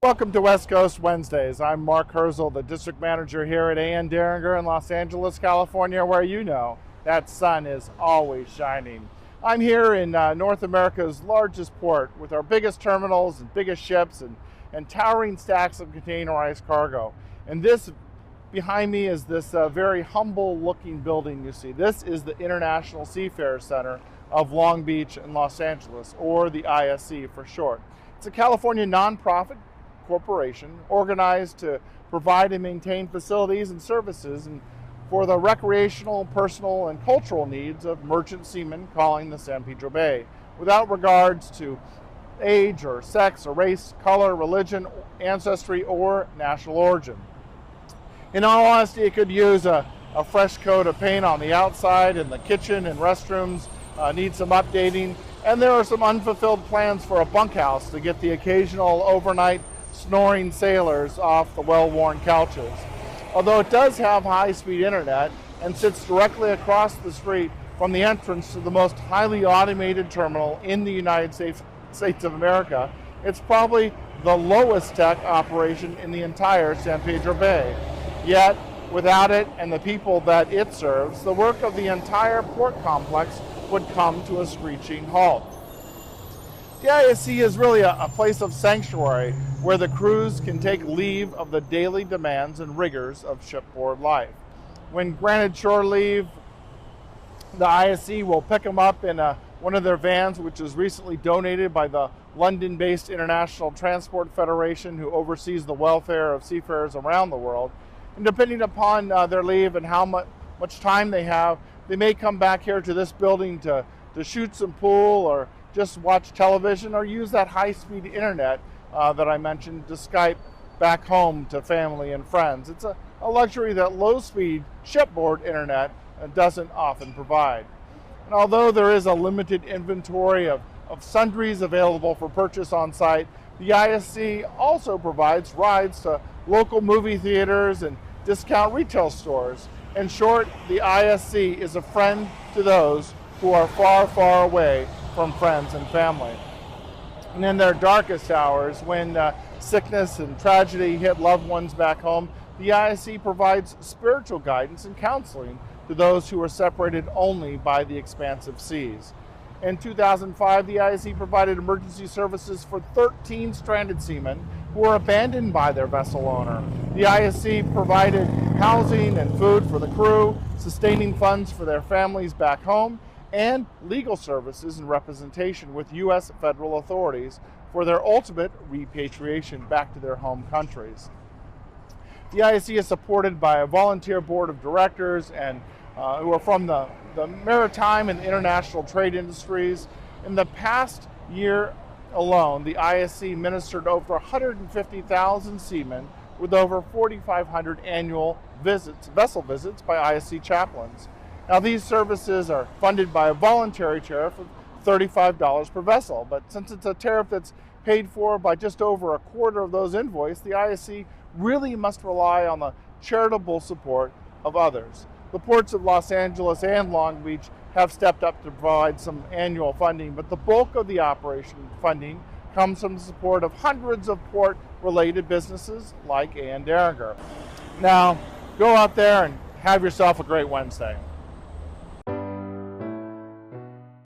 Welcome to West Coast Wednesdays. I'm Mark Hirzel, the district manager here at A.N. Derringer in Los Angeles, California, where you know that sun is always shining. I'm here in North America's largest port with our biggest terminals and biggest ships and towering stacks of containerized cargo. And this behind me is this very humble looking building you see. This is the International Seafarers Center of Long Beach and Los Angeles, or the ISC for short. It's a California nonprofit corporation organized to provide and maintain facilities and services for the recreational, personal, and cultural needs of merchant seamen calling the San Pedro Bay, without regards to age or sex or race, color, religion, ancestry, or national origin. In all honesty, it could use a fresh coat of paint on the outside, and the kitchen and restrooms need some updating, and there are some unfulfilled plans for a bunkhouse to get the occasional overnight snoring sailors off the well-worn couches. Although it does have high-speed internet and sits directly across the street from the entrance to the most highly automated terminal in the United States of America, it's probably the lowest tech operation in the entire San Pedro Bay. Yet, without it and the people that it serves, the work of the entire port complex would come to a screeching halt. The ISC is really a place of sanctuary where the crews can take leave of the daily demands and rigors of shipboard life. When granted shore leave, the ISC will pick them up in one of their vans, which was recently donated by the London-based International Transport Federation, who oversees the welfare of seafarers around the world. And depending upon their leave and how much time they have, they may come back here to this building to shoot some pool or just watch television or use that high-speed internet that I mentioned to Skype back home to family and friends. It's a luxury that low-speed shipboard internet doesn't often provide. And although there is a limited inventory of sundries available for purchase on site, the ISC also provides rides to local movie theaters and discount retail stores. In short, the ISC is a friend to those who are far, far away from friends and family. And in their darkest hours, when sickness and tragedy hit loved ones back home, the ISC provides spiritual guidance and counseling to those who are separated only by the expansive seas. In 2005, the ISC provided emergency services for 13 stranded seamen who were abandoned by their vessel owner. The ISC provided housing and food for the crew, sustaining funds for their families back home, and legal services and representation with U.S. federal authorities for their ultimate repatriation back to their home countries. The ISC is supported by a volunteer board of directors and who are from the maritime and international trade industries. In the past year alone, the ISC ministered over 150,000 seamen with over 4,500 annual vessel visits by ISC chaplains. Now, these services are funded by a voluntary tariff of $35 per vessel, but since it's a tariff that's paid for by just over a quarter of those invoiced, the ISC really must rely on the charitable support of others. The ports of Los Angeles and Long Beach have stepped up to provide some annual funding, but the bulk of the operation funding comes from the support of hundreds of port-related businesses like A.N. Derringer. Now, go out there and have yourself a great Wednesday.